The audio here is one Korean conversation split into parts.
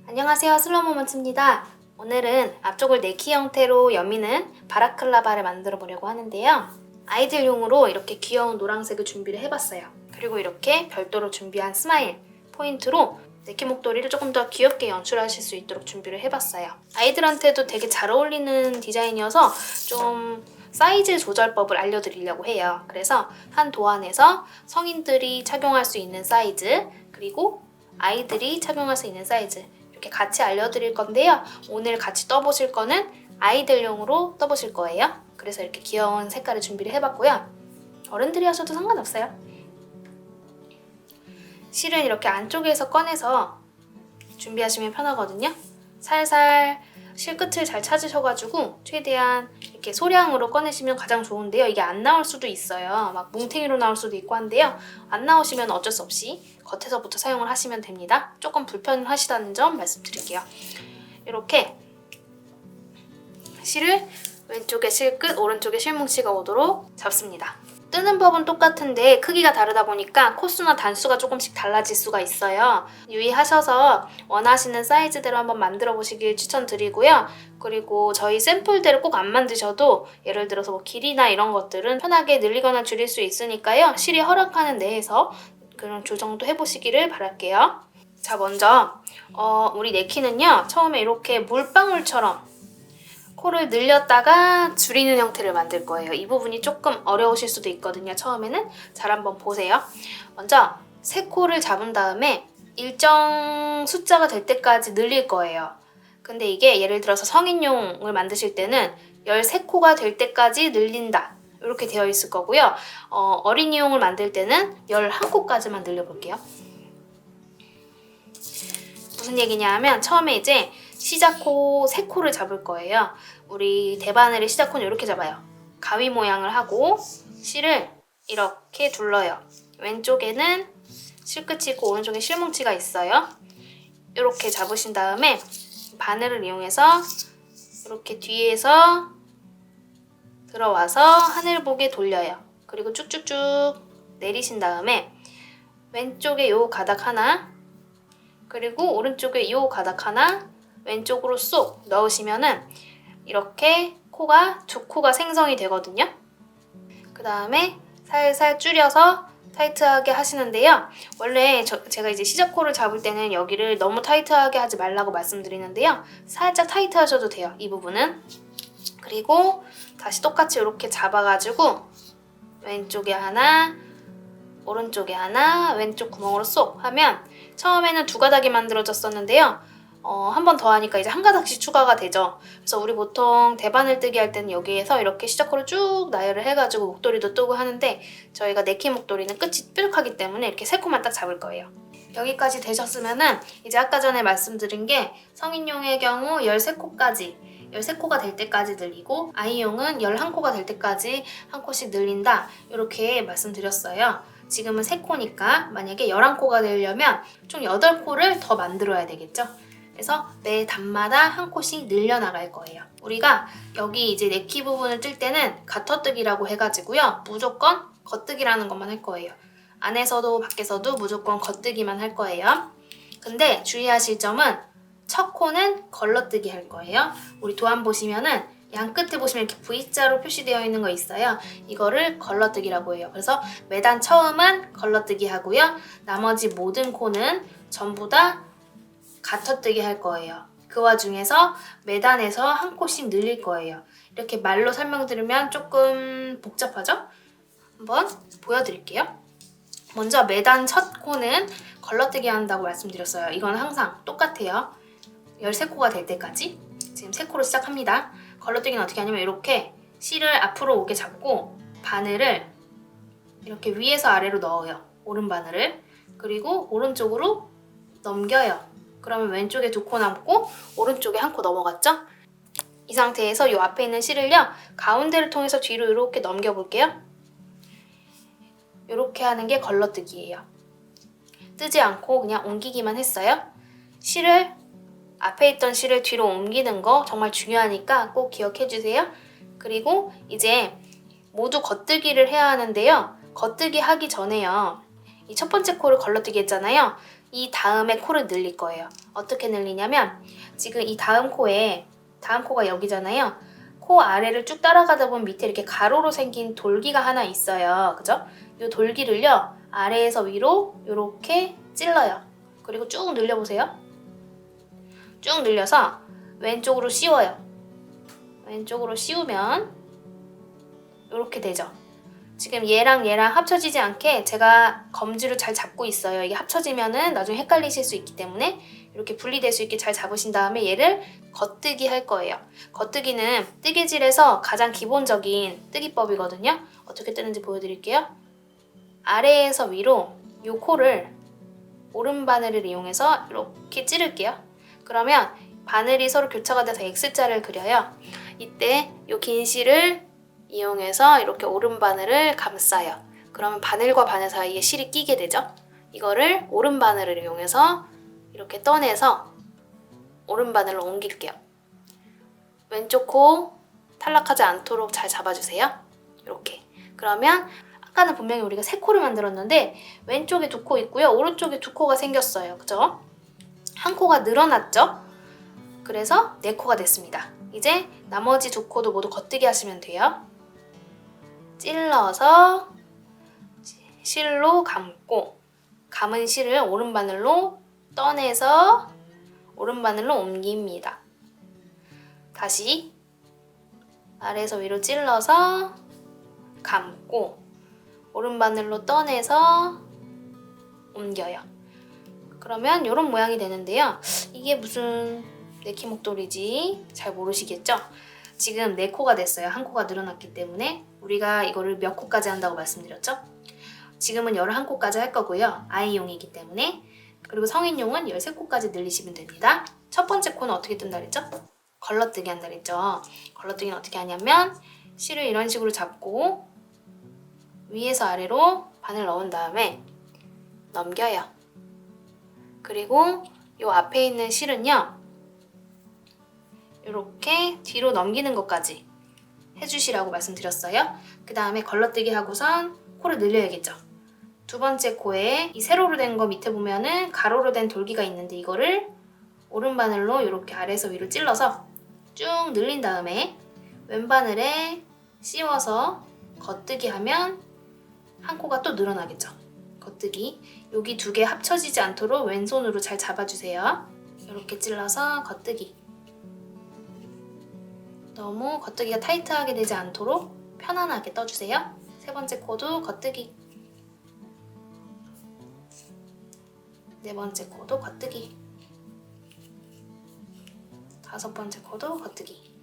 안녕하세요, 슬로모먼츠입니다. 오늘은 앞쪽을 네키 형태로 여미는 바라클라바를 만들어 보려고 하는데요. 아이들용으로 이렇게 귀여운 노란색을 준비를 해봤어요. 그리고 이렇게 별도로 준비한 스마일 포인트로 네키 목도리를 조금 더 귀엽게 연출하실 수 있도록 준비를 해봤어요. 아이들한테도 되게 잘 어울리는 디자인이어서 좀 사이즈 조절법을 알려드리려고 해요. 그래서 한 도안에서 성인들이 착용할 수 있는 사이즈, 그리고 아이들이 착용할 수 있는 사이즈, 이렇게 같이 알려드릴 건데요. 오늘 같이 떠보실 거는 아이들용으로 떠보실 거예요. 그래서 이렇게 귀여운 색깔을 준비를 해봤고요. 어른들이 하셔도 상관없어요. 실은 이렇게 안쪽에서 꺼내서 준비하시면 편하거든요. 살살 실 끝을 잘 찾으셔가지고 최대한 이렇게 소량으로 꺼내시면 가장 좋은데요. 이게 안 나올 수도 있어요. 막 뭉탱이로 나올 수도 있고 한데요. 안 나오시면 어쩔 수 없이 겉에서부터 사용을 하시면 됩니다. 조금 불편하시다는 점 말씀드릴게요. 이렇게 실을 왼쪽에 실끝, 오른쪽에 실뭉치가 오도록 잡습니다. 뜨는 법은 똑같은데 크기가 다르다 보니까 코수나 단수가 조금씩 달라질 수가 있어요. 유의하셔서 원하시는 사이즈대로 한번 만들어 보시길 추천드리고요. 그리고 저희 샘플대로 꼭 안 만드셔도 예를 들어서 뭐 길이나 이런 것들은 편하게 늘리거나 줄일 수 있으니까요. 실이 허락하는 내에서 그런 조정도 해보시기를 바랄게요. 자, 먼저 우리 네키는요. 처음에 이렇게 물방울처럼 코를 늘렸다가 줄이는 형태를 만들 거예요. 이 부분이 조금 어려우실 수도 있거든요. 처음에는. 잘 한번 보세요. 먼저 세 코를 잡은 다음에 일정 숫자가 될 때까지 늘릴 거예요. 근데 이게 예를 들어서 성인용을 만드실 때는 13코가 될 때까지 늘린다. 이렇게 되어 있을 거고요. 어린이용을 만들 때는 11코까지만 늘려볼게요. 무슨 얘기냐 하면 처음에 이제 시작코 3코를 잡을 거예요. 우리 대바늘의 시작코는 이렇게 잡아요. 가위 모양을 하고 실을 이렇게 둘러요. 왼쪽에는 실끝이 있고 오른쪽에 실뭉치가 있어요. 이렇게 잡으신 다음에 바늘을 이용해서 이렇게 뒤에서 들어와서 하늘 보게 돌려요. 그리고 쭉쭉쭉 내리신 다음에 왼쪽에 요 가닥 하나, 그리고 오른쪽에 요 가닥 하나 왼쪽으로 쏙 넣으시면은 이렇게 코가 2코가 생성이 되거든요. 그 다음에 살살 줄여서 타이트하게 하시는데요. 원래 제가 이제 시작코를 잡을 때는 여기를 너무 타이트하게 하지 말라고 말씀드리는데요. 살짝 타이트 하셔도 돼요. 이 부분은. 그리고 다시 똑같이 이렇게 잡아가지고 왼쪽에 하나, 오른쪽에 하나, 왼쪽 구멍으로 쏙 하면 처음에는 2가닥이 만들어졌었는데요. 한 번 더 하니까 이제 1가닥씩 추가가 되죠. 그래서 우리 보통 대바늘 뜨기 할 때는 여기에서 이렇게 시작코를 쭉 나열을 해가지고 목도리도 뜨고 하는데 저희가 네키 목도리는 끝이 뾰족하기 때문에 이렇게 3코만 딱 잡을 거예요. 여기까지 되셨으면은 이제 아까 전에 말씀드린 게 성인용의 경우 13코가 될 때까지 늘리고 아이용은 11코가 될 때까지 한 코씩 늘린다. 이렇게 말씀드렸어요. 지금은 3코니까 만약에 11코가 되려면 총 8코를 더 만들어야 되겠죠? 그래서 매 단마다 한 코씩 늘려나갈 거예요. 우리가 여기 이제 네키 부분을 뜰 때는 가터뜨기라고 해가지고요. 무조건 겉뜨기라는 것만 할 거예요. 안에서도 밖에서도 무조건 겉뜨기만 할 거예요. 근데 주의하실 점은 첫 코는 걸러뜨기 할 거예요. 우리 도안 보시면은 양 끝에 보시면 이렇게 V자로 표시되어 있는 거 있어요. 이거를 걸러뜨기라고 해요. 그래서 매단 처음은 걸러뜨기 하고요. 나머지 모든 코는 전부 다 가터뜨기 할 거예요. 그 와중에서 매단에서 한 코씩 늘릴 거예요. 이렇게 말로 설명드리면 조금 복잡하죠? 한번 보여드릴게요. 먼저 매단 첫 코는 걸러뜨기 한다고 말씀드렸어요. 이건 항상 똑같아요. 13코가 될 때까지. 지금 3코로 시작합니다. 걸러뜨기는 어떻게 하냐면 이렇게 실을 앞으로 오게 잡고 바늘을 이렇게 위에서 아래로 넣어요. 오른 바늘을. 그리고 오른쪽으로 넘겨요. 그러면 왼쪽에 2코 남고 오른쪽에 1코 넘어갔죠? 이 상태에서 이 앞에 있는 실을요. 가운데를 통해서 뒤로 이렇게 넘겨볼게요. 이렇게 하는 게 걸러뜨기예요. 뜨지 않고 그냥 옮기기만 했어요. 앞에 있던 실을 뒤로 옮기는 거 정말 중요하니까 꼭 기억해주세요. 그리고 이제 모두 겉뜨기를 해야 하는데요. 겉뜨기 하기 전에요. 이 첫 번째 코를 걸러뜨기 했잖아요. 이 다음에 코를 늘릴 거예요. 어떻게 늘리냐면 지금 이 다음 코가 여기잖아요. 코 아래를 쭉 따라가다 보면 밑에 이렇게 가로로 생긴 돌기가 하나 있어요. 그죠? 이 돌기를요. 아래에서 위로 이렇게 찔러요. 그리고 쭉 늘려보세요. 쭉 늘려서 왼쪽으로 씌워요. 왼쪽으로 씌우면 이렇게 되죠. 지금 얘랑 합쳐지지 않게 제가 검지로 잘 잡고 있어요. 이게 합쳐지면은 나중에 헷갈리실 수 있기 때문에 이렇게 분리될 수 있게 잘 잡으신 다음에 얘를 겉뜨기 할 거예요. 겉뜨기는 뜨개질에서 가장 기본적인 뜨기법이거든요. 어떻게 뜨는지 보여드릴게요. 아래에서 위로 이 코를 오른 바늘을 이용해서 이렇게 찌를게요. 그러면 바늘이 서로 교차가 돼서 X자를 그려요. 이때 이 긴 실을 이용해서 이렇게 오른 바늘을 감싸요. 그러면 바늘과 바늘 사이에 실이 끼게 되죠. 이거를 오른 바늘을 이용해서 이렇게 떠내서 오른 바늘로 옮길게요. 왼쪽 코 탈락하지 않도록 잘 잡아주세요. 이렇게. 그러면 아까는 분명히 우리가 세 코를 만들었는데 왼쪽에 두 코 있고요. 오른쪽에 두 코가 생겼어요. 그죠? 한 코가 늘어났죠? 그래서 네 코가 됐습니다. 이제 나머지 두 코도 모두 겉뜨기 하시면 돼요. 찔러서 실로 감고 감은 실을 오른 바늘로 떠내서 오른 바늘로 옮깁니다. 다시 아래에서 위로 찔러서 감고 오른 바늘로 떠내서 옮겨요. 그러면 이런 모양이 되는데요. 이게 무슨 네키 목도리지 잘 모르시겠죠? 지금 4코가 됐어요. 한 코가 늘어났기 때문에 우리가 이거를 몇 코까지 한다고 말씀드렸죠? 지금은 11코까지 할 거고요. 아이용이기 때문에. 그리고 성인용은 13코까지 늘리시면 됩니다. 첫 번째 코는 어떻게 뜬다 그랬죠? 걸러뜨기 한다 그랬죠? 걸러뜨기는 어떻게 하냐면 실을 이런 식으로 잡고 위에서 아래로 바늘 넣은 다음에 넘겨요. 그리고 이 앞에 있는 실은요. 이렇게 뒤로 넘기는 것까지 해주시라고 말씀드렸어요. 그 다음에 걸러뜨기 하고선 코를 늘려야겠죠. 두 번째 코에 이 세로로 된 거 밑에 보면은 가로로 된 돌기가 있는데 이거를 오른 바늘로 이렇게 아래에서 위로 찔러서 쭉 늘린 다음에 왼 바늘에 씌워서 겉뜨기 하면 한 코가 또 늘어나겠죠. 겉뜨기. 여기 두 개 합쳐지지 않도록 왼손으로 잘 잡아주세요. 이렇게 찔러서 겉뜨기. 너무 겉뜨기가 타이트하게 되지 않도록 편안하게 떠주세요. 세 번째 코도 겉뜨기. 네 번째 코도 겉뜨기. 다섯 번째 코도 겉뜨기.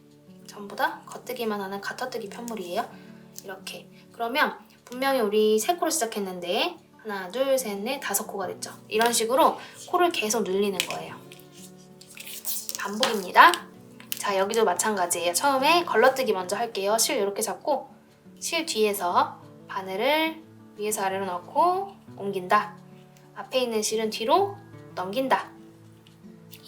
전부 다 겉뜨기만 하는 가터뜨기 편물이에요. 이렇게. 그러면 분명히 우리 3코로 시작했는데 하나, 둘, 셋, 넷, 5코가 됐죠. 이런 식으로 코를 계속 늘리는 거예요. 반복입니다. 자, 여기도 마찬가지예요. 처음에 걸러뜨기 먼저 할게요. 실 이렇게 잡고 실 뒤에서 바늘을 위에서 아래로 넣고 옮긴다. 앞에 있는 실은 뒤로 넘긴다.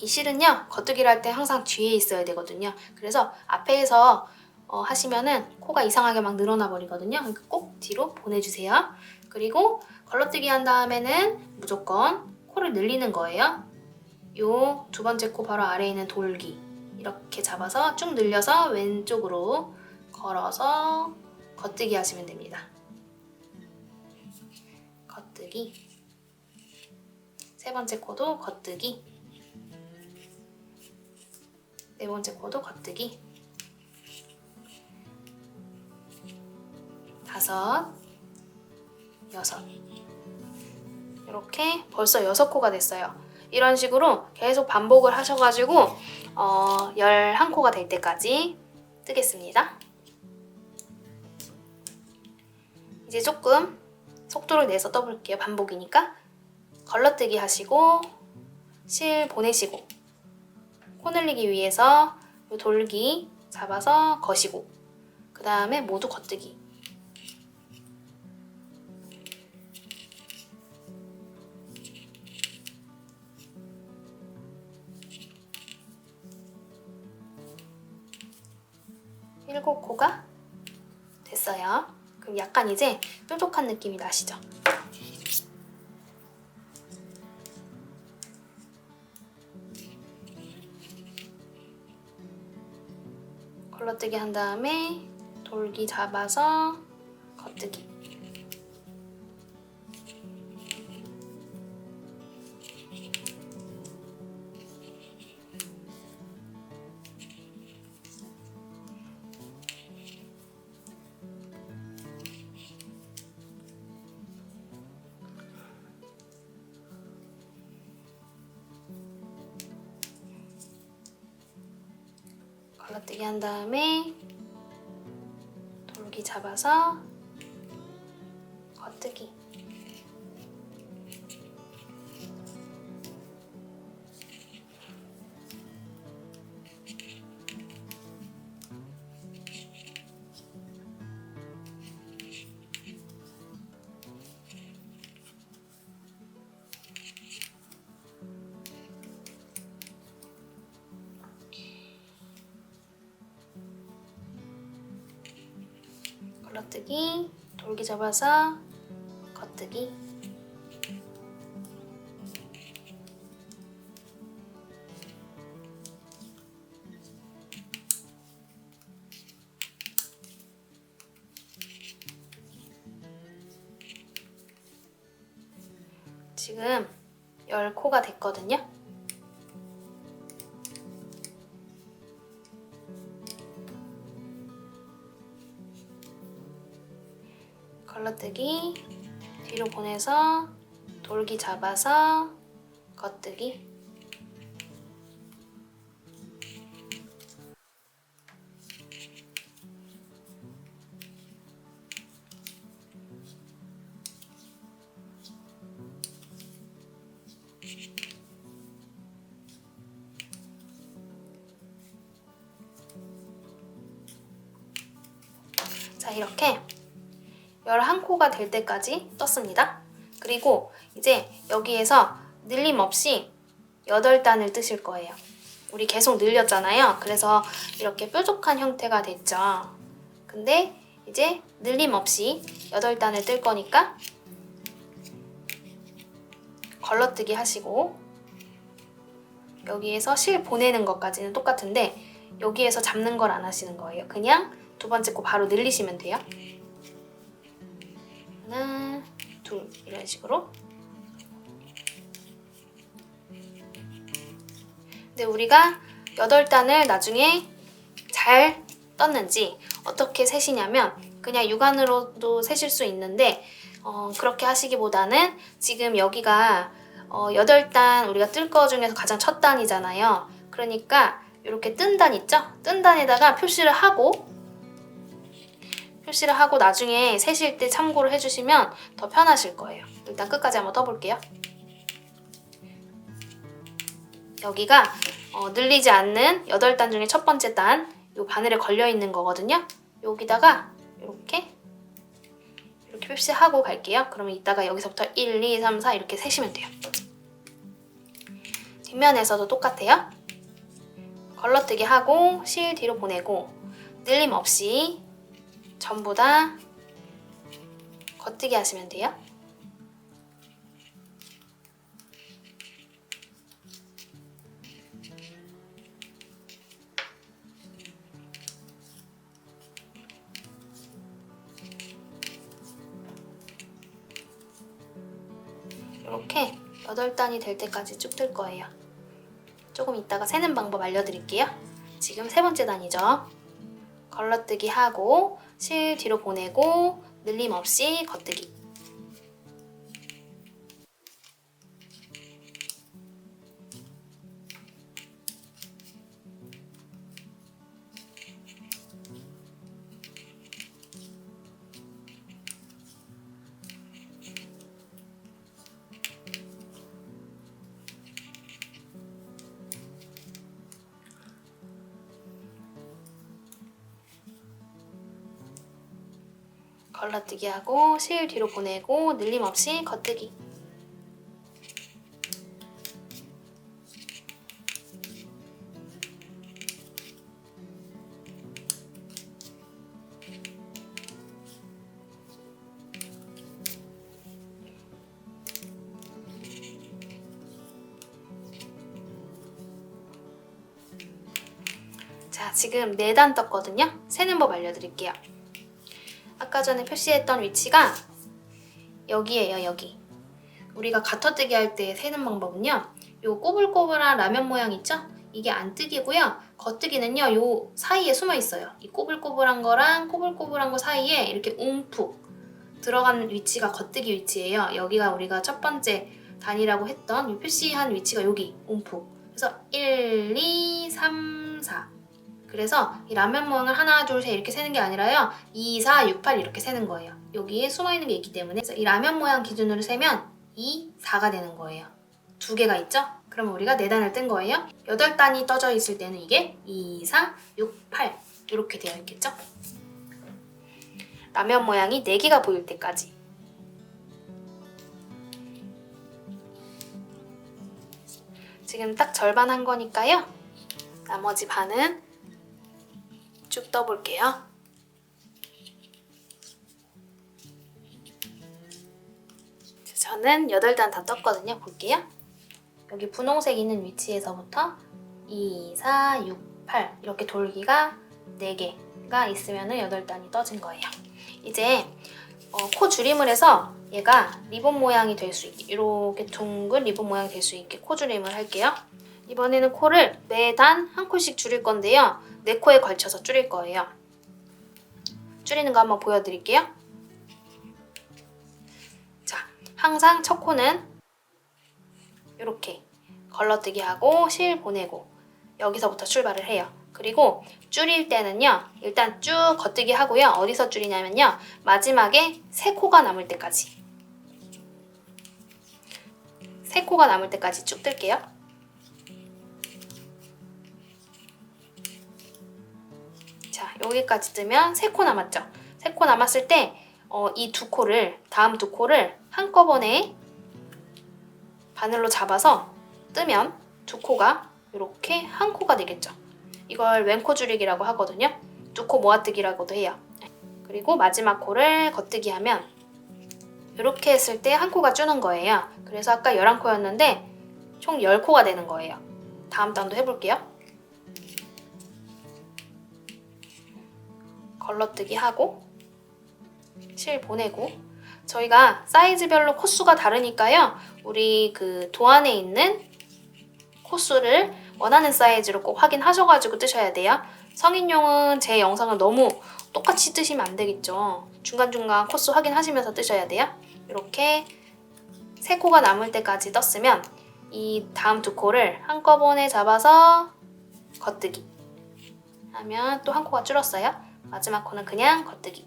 이 실은요, 겉뜨기를 할 때 항상 뒤에 있어야 되거든요. 그래서 앞에서 하시면은 코가 이상하게 막 늘어나 버리거든요. 그러니까 꼭 뒤로 보내주세요. 그리고 걸러뜨기 한 다음에는 무조건 코를 늘리는 거예요. 요 두 번째 코 바로 아래에 있는 돌기 이렇게 잡아서 쭉 늘려서 왼쪽으로 걸어서 겉뜨기 하시면 됩니다. 겉뜨기. 세 번째 코도 겉뜨기. 네 번째 코도 겉뜨기. 5, 6. 이렇게 벌써 6코가 됐어요. 이런 식으로 계속 반복을 하셔가지고 11코가 될 때까지 뜨겠습니다. 이제 조금 속도를 내서 떠볼게요. 반복이니까. 걸러뜨기 하시고 실 보내시고 코 늘리기 위해서 이 돌기 잡아서 거시고 그 다음에 모두 겉뜨기. 일곱 코가 됐어요. 그럼 약간 이제 뾰족한 느낌이 나시죠? 걸러뜨기 한 다음에 돌기 잡아서 겉뜨기. 걸러뜨기 한 다음에 돌기 잡아서 겉뜨기. 걸러뜨기, 돌기 잡아서 겉뜨기. 지금 10코가 됐거든요. 걸러뜨기, 뒤로 보내서 돌기 잡아서 겉뜨기. 자, 이렇게 11코가 될 때까지 떴습니다. 그리고 이제 여기에서 늘림 없이 8단을 뜨실 거예요. 우리 계속 늘렸잖아요. 그래서 이렇게 뾰족한 형태가 됐죠. 근데 이제 늘림 없이 8단을 뜰 거니까 걸러뜨기 하시고, 여기에서 실 보내는 것까지는 똑같은데 여기에서 잡는 걸 안 하시는 거예요. 그냥 두 번째 코 바로 늘리시면 돼요. 하나, 둘, 이런 식으로. 근데 우리가 8단을 나중에 잘 떴는지 어떻게 세시냐면, 그냥 육안으로도 세실 수 있는데 그렇게 하시기보다는 지금 여기가 8단 우리가 뜰 거 중에서 가장 첫 단이잖아요. 그러니까 이렇게 뜬 단 있죠? 뜬 단에다가 표시를 하고 나중에 세실 때 참고를 해주시면 더 편하실 거예요. 일단 끝까지 한번 떠볼게요. 여기가 늘리지 않는 8단 중에 첫 번째 단, 이 바늘에 걸려있는 거거든요. 여기다가 이렇게 표시하고 갈게요. 그러면 이따가 여기서부터 1, 2, 3, 4 이렇게 세시면 돼요. 뒷면에서도 똑같아요. 걸러뜨기 하고 실 뒤로 보내고 늘림 없이 전부 다 겉뜨기 하시면 돼요. 이렇게 8단이 될 때까지 쭉 뜰 거예요. 조금 이따가 세는 방법 알려드릴게요. 지금 세 번째 단이죠. 걸러뜨기 하고 실 뒤로 보내고 늘림 없이 겉뜨기. 걸러뜨기 하고 실 뒤로 보내고 늘림 없이 겉뜨기. 지금 4단 떴거든요. 세는 법 알려드릴게요. 아까 전에 표시했던 위치가 여기예요, 여기. 우리가 가터뜨기 할 때 세는 방법은요. 요 꼬불꼬불한 라면 모양 있죠? 이게 안뜨기고요. 겉뜨기는요. 요 사이에 숨어 있어요. 이 꼬불꼬불한 거랑 꼬불꼬불한 거 사이에 이렇게 움푹 들어간 위치가 겉뜨기 위치예요. 여기가 우리가 첫 번째 단이라고 했던 이 표시한 위치가 여기 움푹. 그래서 1, 2, 3, 4. 그래서 이 라면 모양을 하나, 둘, 셋 이렇게 세는 게 아니라요. 2, 4, 6, 8 이렇게 세는 거예요. 여기에 숨어 있는 게 있기 때문에 그래서 이 라면 모양 기준으로 세면 2, 4가 되는 거예요. 2개가 있죠? 그럼 우리가 4단을 뜬 거예요. 8단이 떠져 있을 때는 이게 2, 4, 6, 8 이렇게 되어 있겠죠? 라면 모양이 4개가 보일 때까지. 지금 딱 절반 한 거니까요. 나머지 반은 쭉 떠볼게요. 저는 8단 다 떴거든요. 볼게요. 여기 분홍색 있는 위치에서부터 2, 4, 6, 8 이렇게 돌기가 4개가 있으면 8단이 떠진 거예요. 이제 코 줄임을 해서 얘가 리본 모양이 될 수 있게 이렇게 둥근 리본 모양이 될 수 있게 코 줄임을 할게요. 이번에는 코를 매단 한 콜씩 줄일 건데요. 4코에 걸쳐서 줄일 거예요. 줄이는 거 한번 보여드릴게요. 자, 항상 첫 코는 이렇게 걸러뜨기 하고 실 보내고 여기서부터 출발을 해요. 그리고 줄일 때는요. 일단 쭉 겉뜨기 하고요. 어디서 줄이냐면요. 마지막에 3코가 남을 때까지 3코가 남을 때까지 쭉 뜰게요. 자, 여기까지 뜨면 3코 남았죠. 3코 남았을 때 이 2코를 다음 2코를 한꺼번에 바늘로 잡아서 뜨면 2코가 이렇게 한 코가 되겠죠. 이걸 왼코 줄이기라고 하거든요. 2코 모아뜨기라고도 해요. 그리고 마지막 코를 겉뜨기 하면 이렇게 했을 때 한 코가 주는 거예요. 그래서 아까 11코였는데 총 10코가 되는 거예요. 다음 단도 해볼게요. 걸러뜨기 하고 실 보내고 저희가 사이즈별로 코수가 다르니까요. 우리 그 도안에 있는 코수를 원하는 사이즈로 꼭 확인하셔가지고 뜨셔야 돼요. 성인용은 제 영상을 너무 똑같이 뜨시면 안 되겠죠. 중간중간 코수 확인하시면서 뜨셔야 돼요. 이렇게 3코가 남을 때까지 떴으면 이 다음 2코를 한꺼번에 잡아서 겉뜨기 하면 또 한 코가 줄었어요. 마지막 코는 그냥 겉뜨기.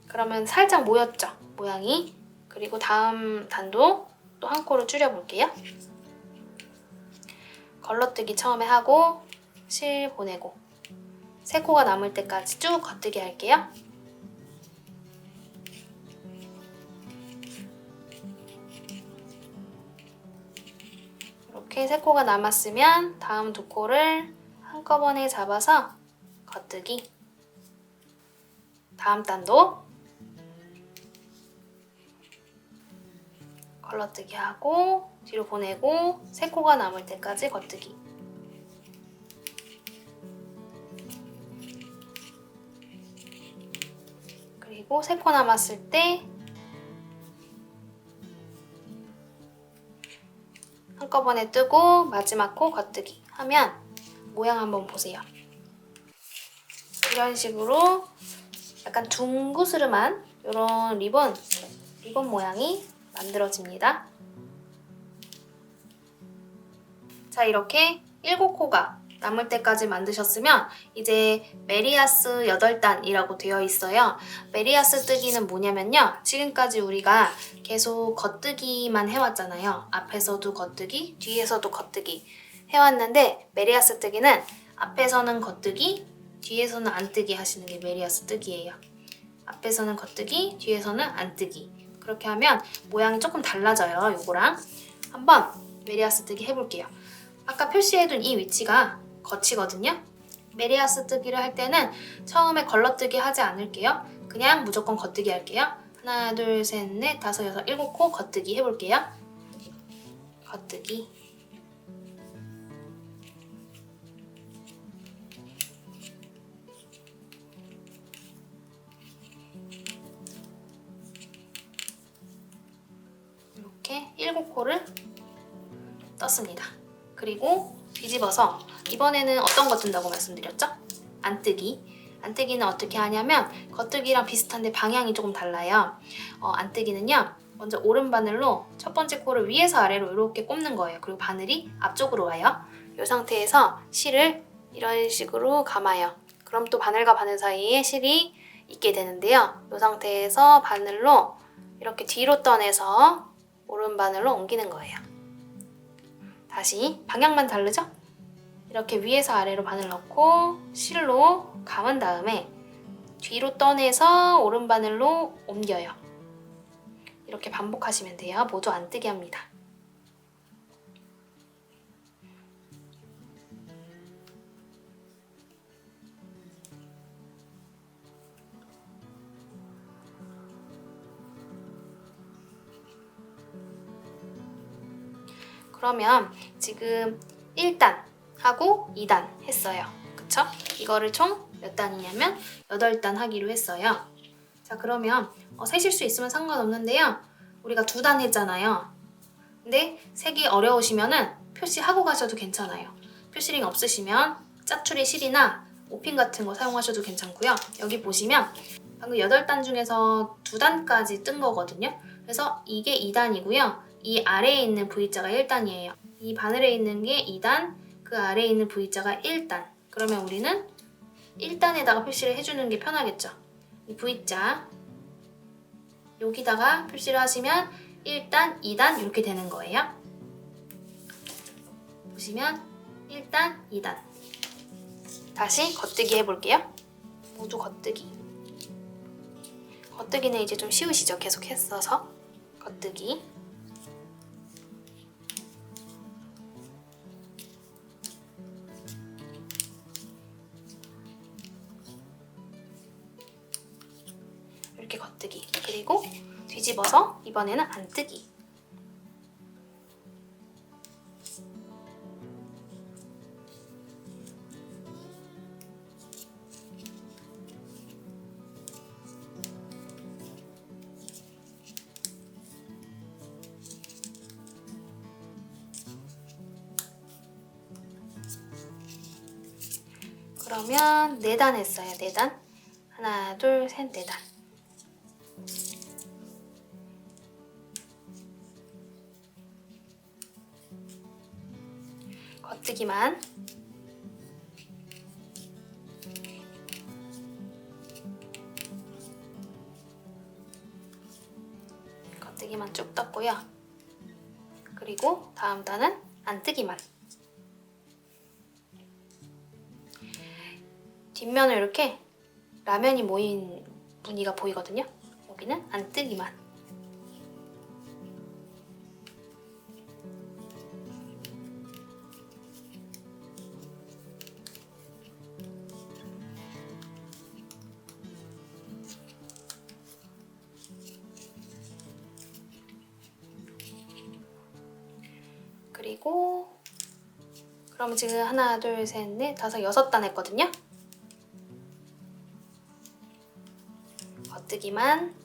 그러면 살짝 모였죠, 모양이. 그리고 다음 단도 또 한 코를 줄여볼게요. 걸러뜨기 처음에 하고 실 보내고 3코가 남을 때까지 쭉 겉뜨기 할게요. 이렇게 3코가 남았으면 다음 2코를 한꺼번에 잡아서 겉뜨기. 다음 단도 걸러뜨기 하고 뒤로 보내고 3코가 남을 때까지 겉뜨기. 그리고 3코 남았을 때 한꺼번에 뜨고 마지막 코 겉뜨기 하면 모양 한번 보세요. 이런 식으로 약간 둥그스름한 이런 리본 모양이 만들어집니다. 자, 이렇게 7코가 남을 때까지 만드셨으면 이제 메리아스 8단이라고 되어 있어요. 메리아스 뜨기는 뭐냐면요. 지금까지 우리가 계속 겉뜨기만 해왔잖아요. 앞에서도 겉뜨기, 뒤에서도 겉뜨기 해왔는데 메리아스 뜨기는 앞에서는 겉뜨기, 뒤에서는 안뜨기 하시는 게 메리아스 뜨기예요. 앞에서는 겉뜨기, 뒤에서는 안뜨기. 그렇게 하면 모양이 조금 달라져요. 요거랑 한번 메리아스 뜨기 해볼게요. 아까 표시해둔 이 위치가 겉이거든요. 메리아스 뜨기를 할 때는 처음에 걸러뜨기 하지 않을게요. 그냥 무조건 겉뜨기 할게요. 하나, 둘, 셋, 넷, 다섯, 여섯, 7코 겉뜨기 해볼게요. 겉뜨기. 7코를 떴습니다. 그리고 뒤집어서 이번에는 어떤 거 뜬다고 말씀드렸죠? 안뜨기. 안뜨기는 어떻게 하냐면 겉뜨기랑 비슷한데 방향이 조금 달라요. 안뜨기는요. 먼저 오른바늘로 첫 번째 코를 위에서 아래로 이렇게 꼽는 거예요. 그리고 바늘이 앞쪽으로 와요. 이 상태에서 실을 이런 식으로 감아요. 그럼 또 바늘과 바늘 사이에 실이 있게 되는데요. 이 상태에서 바늘로 이렇게 뒤로 떠내서 오른바늘로 옮기는 거예요. 다시 방향만 다르죠? 이렇게 위에서 아래로 바늘 넣고 실로 감은 다음에 뒤로 떠내서 오른바늘로 옮겨요. 이렇게 반복하시면 돼요. 모두 안뜨기 합니다. 그러면 지금 1단 하고 2단 했어요. 그쵸? 이거를 총 몇 단이냐면 8단 하기로 했어요. 자, 그러면 세실 수 있으면 상관없는데요. 우리가 2단 했잖아요. 근데 세기 어려우시면은 표시하고 가셔도 괜찮아요. 표시링 없으시면 짜투리 실이나 오핀 같은 거 사용하셔도 괜찮고요. 여기 보시면 방금 8단 중에서 2단까지 뜬 거거든요. 그래서 이게 2단이고요. 이 아래에 있는 V자가 1단이에요. 이 바늘에 있는 게 2단, 그 아래에 있는 V자가 1단. 그러면 우리는 1단에다가 표시를 해주는 게 편하겠죠. 이 V자 여기다가 표시를 하시면 1단, 2단 이렇게 되는 거예요. 보시면 1단, 2단. 다시 겉뜨기 해볼게요. 모두 겉뜨기. 겉뜨기는 이제 좀 쉬우시죠? 계속 했어서. 겉뜨기. 이렇게 겉뜨기. 그리고 뒤집어서 이번에는 안뜨기. 그러면 4단 했어요. 4단. 하나, 둘, 셋, 4단. 겉뜨기만. 겉뜨기만 쭉 떴고요. 그리고 다음 단은 안뜨기만. 뒷면을 이렇게 라면이 모인 무늬가 보이거든요. 여기는 안뜨기만. 그리고 그럼 지금 하나, 둘, 셋, 넷, 다섯, 6단 했거든요. 겉뜨기만.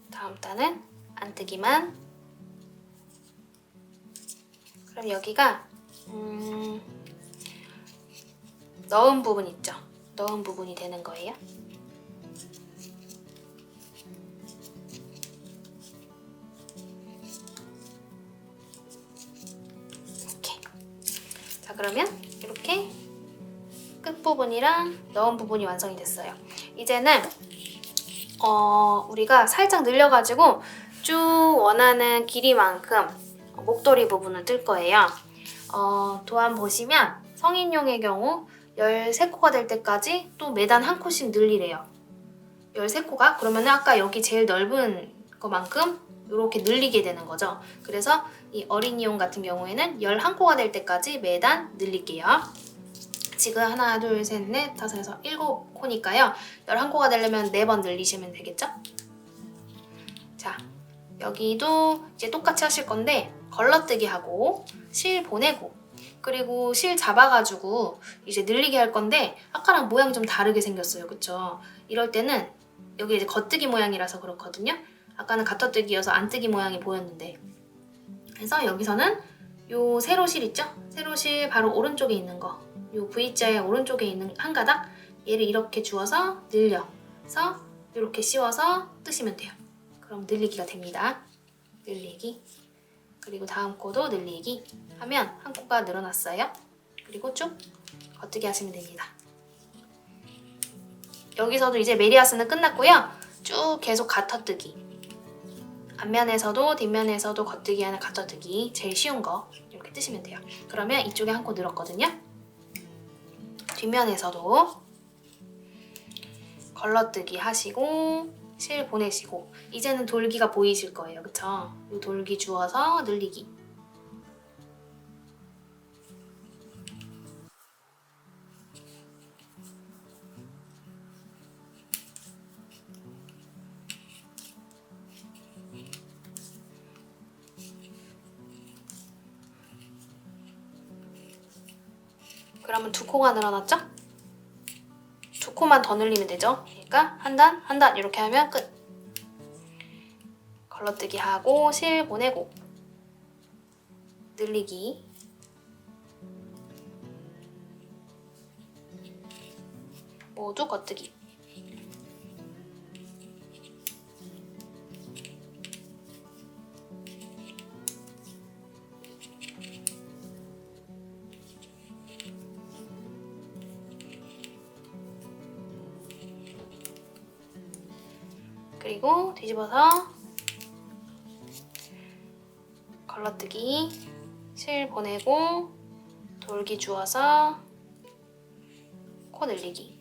다음 단은 안뜨기만. 그럼 여기가 넣은 부분 있죠? 넣은 부분이 되는 거예요. 이렇게. 자, 그러면 이렇게 끝부분이랑 넣은 부분이 완성이 됐어요. 이제는 우리가 살짝 늘려가지고 쭉 원하는 길이만큼 목도리 부분을 뜰 거예요. 도안 보시면 성인용의 경우 13코가 될 때까지 또 매단 한 코씩 늘리래요. 13코가? 그러면 아까 여기 제일 넓은 것만큼 이렇게 늘리게 되는 거죠. 그래서 이 어린이용 같은 경우에는 11코가 될 때까지 매단 늘릴게요. 지금 하나, 둘, 셋, 넷, 다섯, 여섯, 7코니까요. 11코가 되려면 4번 늘리시면 되겠죠? 자, 여기도 이제 똑같이 하실 건데 걸러뜨기 하고 실 보내고 그리고 실 잡아가지고 이제 늘리기 할 건데 아까랑 모양이 좀 다르게 생겼어요. 그쵸? 이럴 때는 여기 이제 겉뜨기 모양이라서 그렇거든요. 아까는 가터뜨기여서 안뜨기 모양이 보였는데 그래서 여기서는 요 세로실 있죠? 세로실 바로 오른쪽에 있는 거 요 V자의 오른쪽에 있는 한 가닥 얘를 이렇게 주어서 늘려서 이렇게 씌워서 뜨시면 돼요. 그럼 늘리기가 됩니다. 늘리기 그리고 다음 코도 늘리기 하면 한 코가 늘어났어요. 그리고 쭉 겉뜨기 하시면 됩니다. 여기서도 이제 메리아스는 끝났고요. 쭉 계속 가터뜨기 앞면에서도 뒷면에서도 겉뜨기 하는 가터뜨기 제일 쉬운 거 이렇게 뜨시면 돼요. 그러면 이쪽에 한 코 늘었거든요. 뒷면에서도 걸러뜨기 하시고 실 보내시고 이제는 돌기가 보이실 거예요. 그쵸? 이 돌기 주어서 늘리기 그러면 두 코가 늘어났죠? 두 코만 더 늘리면 되죠? 그러니까 한 단, 한 단 이렇게 하면 끝! 걸러뜨기 하고 실 보내고 늘리기 모두 겉뜨기 그리고 뒤집어서 걸러뜨기 실 보내고 돌기 주어서 코 늘리기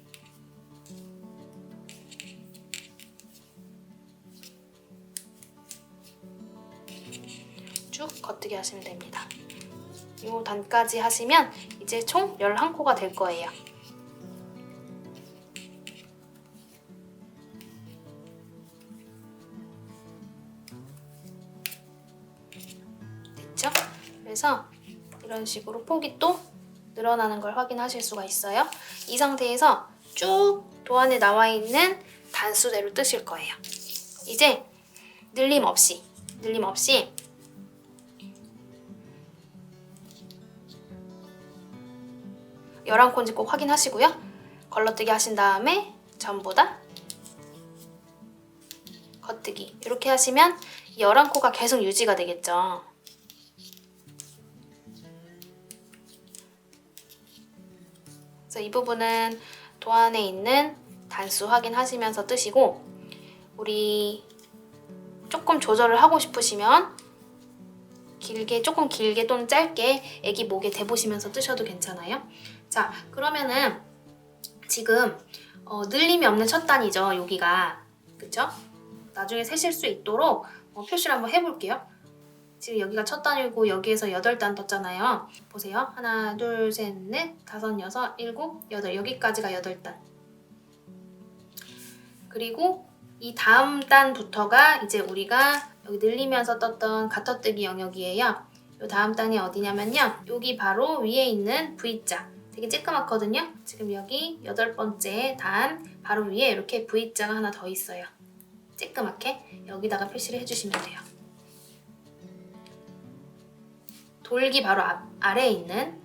쭉 겉뜨기 하시면 됩니다. 이 단까지 하시면 이제 총 11코가 될 거예요. 됐죠? 그래서 이런 식으로 폭이 또 늘어나는 걸 확인하실 수가 있어요. 이 상태에서 쭉 도안에 나와 있는 단수대로 뜨실 거예요. 이제 늘림 없이 11코인지 꼭 확인하시고요. 걸러뜨기 하신 다음에 전부 다 겉뜨기 이렇게 하시면 11코가 계속 유지가 되겠죠. 그래서 이 부분은 도안에 있는 단수 확인하시면서 뜨시고 우리 조금 조절을 하고 싶으시면 조금 길게 또는 짧게 애기 목에 대보시면서 뜨셔도 괜찮아요. 자, 그러면은 지금 늘림이 없는 첫 단이죠, 여기가. 그쵸? 나중에 세실 수 있도록 표시를 한번 해볼게요. 지금 여기가 첫 단이고 여기에서 8단 떴잖아요. 보세요. 하나, 둘, 셋, 넷, 다섯, 여섯, 일곱, 여덟. 여기까지가 8단. 그리고 이 다음 단부터가 이제 우리가 여기 늘리면서 떴던 가터뜨기 영역이에요. 이 다음 단이 어디냐면요. 여기 바로 위에 있는 V자. 되게 쬐끄맣거든요. 지금 여기 8번째 단 바로 위에 이렇게 V자가 하나 더 있어요. 쬐끄맣게 여기다가 표시를 해주시면 돼요. 돌기 바로 아래에 있는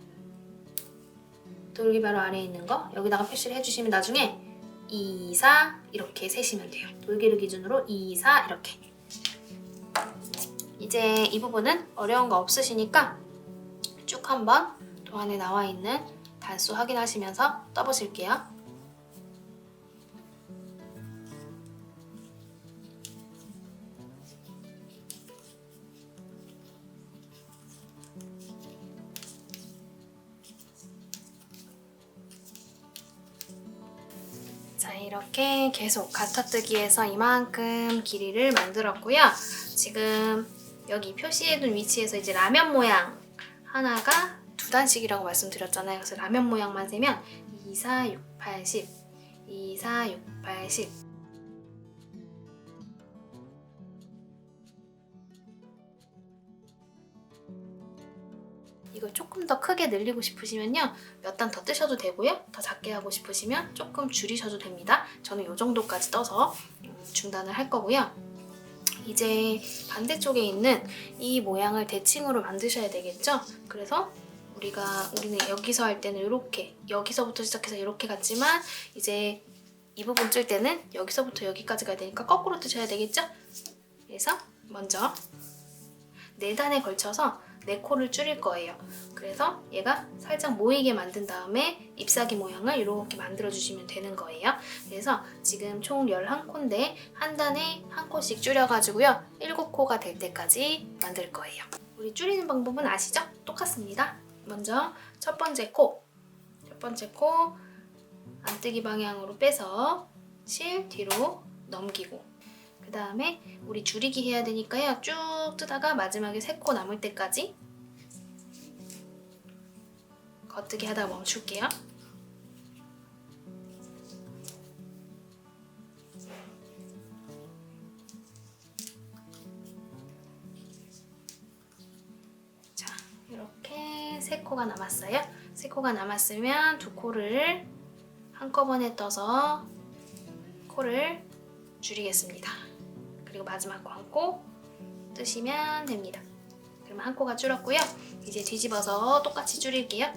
거 여기다가 표시를 해주시면 나중에 2, 4 이렇게 세시면 돼요. 돌기를 기준으로 2, 4 이렇게. 이제 이 부분은 어려운 거 없으시니까 쭉 한번 도안에 나와 있는 단수 확인하시면서 떠보실게요. 자, 이렇게 계속 가터뜨기에서 이만큼 길이를 만들었고요. 지금 여기 표시해둔 위치에서 이제 라면 모양 하나가 2단씩이라고 말씀드렸잖아요. 그래서 라면 모양만 세면 2, 4, 6, 8, 10 2, 4, 6, 8, 10 2, 이걸 조금 더 크게 늘리고 싶으시면요, 몇 단 더 뜨셔도 되고요. 더 작게 하고 싶으시면 조금 줄이셔도 됩니다. 저는 이 정도까지 떠서 중단을 할 거고요. 이제 반대쪽에 있는 이 모양을 대칭으로 만드셔야 되겠죠? 그래서 우리는 여기서 할 때는 이렇게, 여기서부터 시작해서 이렇게 갔지만 이제 이 부분 뜰 때는 여기서부터 여기까지 가야 되니까 거꾸로 뜨셔야 되겠죠? 그래서 먼저 4단에 걸쳐서 4코를 줄일 거예요. 그래서 얘가 살짝 모이게 만든 다음에 잎사귀 모양을 이렇게 만들어주시면 되는 거예요. 그래서 지금 총 11코인데 한 단에 한 코씩 줄여가지고요. 7코가 될 때까지 만들 거예요. 우리 줄이는 방법은 아시죠? 똑같습니다. 먼저 첫 번째 코 안뜨기 방향으로 빼서 실 뒤로 넘기고, 그 다음에 우리 줄이기 해야 되니까요. 쭉 뜨다가 마지막에 3코 남을 때까지 겉뜨기 하다가 멈출게요. 자, 이렇게 3코가 남았어요. 3코가 남았으면 2코를 한꺼번에 떠서 코를 줄이겠습니다. 그리고 마지막 한 코 뜨시면 됩니다. 그러면 한 코가 줄었고요. 이제 뒤집어서 똑같이 줄일게요.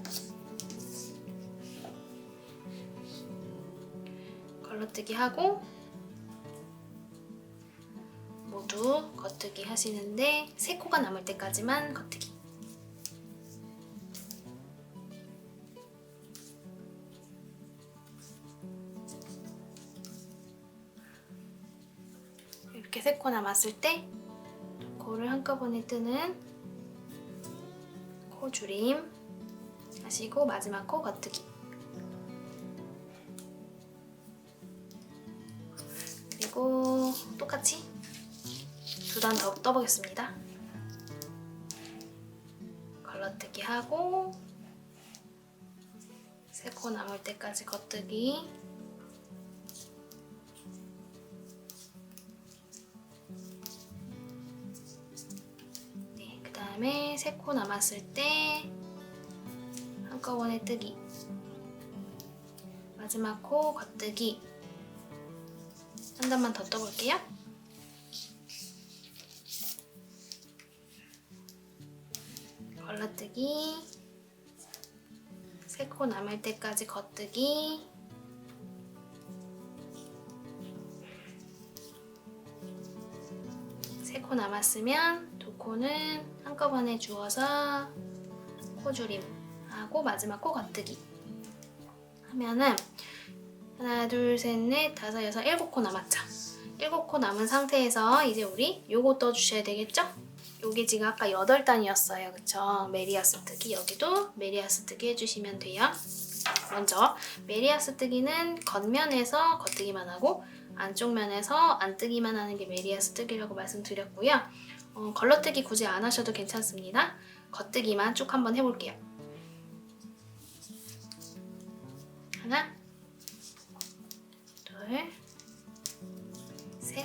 걸러뜨기 하고 모두 겉뜨기 하시는데 3코가 남을 때까지만 겉뜨기. 이렇게 3코 남았을 때 코를 한꺼번에 뜨는 코 줄임 하시고 마지막 코 겉뜨기. 그리고 똑같이 2단 더 떠보겠습니다. 걸러뜨기 하고 3코 남을 때까지 겉뜨기. 그 다음에 3코 남았을 때 한꺼번에 뜨기. 마지막 코 겉뜨기. 한 단만 더 떠볼게요. 걸러뜨기. 3코 남을 때까지 겉뜨기. 세 코 남았으면 2코는 한꺼번에 주워서 코줄임 하고 마지막 코 겉뜨기 하면은 하나, 둘, 셋, 넷, 다섯, 여섯, 7코 남았죠? 7코 남은 상태에서 이제 우리 요거 떠주셔야 되겠죠? 요게 지금 아까 8단이었어요. 그쵸? 메리아스 뜨기. 여기도 메리아스 뜨기 해주시면 돼요. 먼저 메리아스 뜨기는 겉면에서 겉뜨기만 하고 안쪽 면에서 안뜨기만 하는 게 메리아스 뜨기라고 말씀드렸고요. 걸러뜨기 굳이 안 하셔도 괜찮습니다. 겉뜨기만 쭉 한번 해볼게요. 하나, 둘, 셋,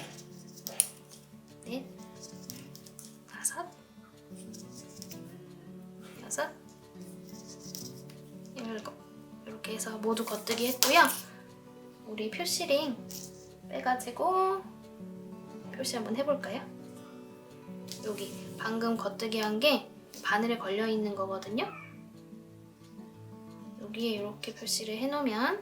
넷, 다섯, 여섯, 일곱. 이렇게 해서 모두 겉뜨기 했고요. 우리 표시링 빼가지고 표시 한번 해볼까요? 여기 방금 겉뜨기 한 게 바늘에 걸려있는 거거든요. 여기에 이렇게 표시를 해놓으면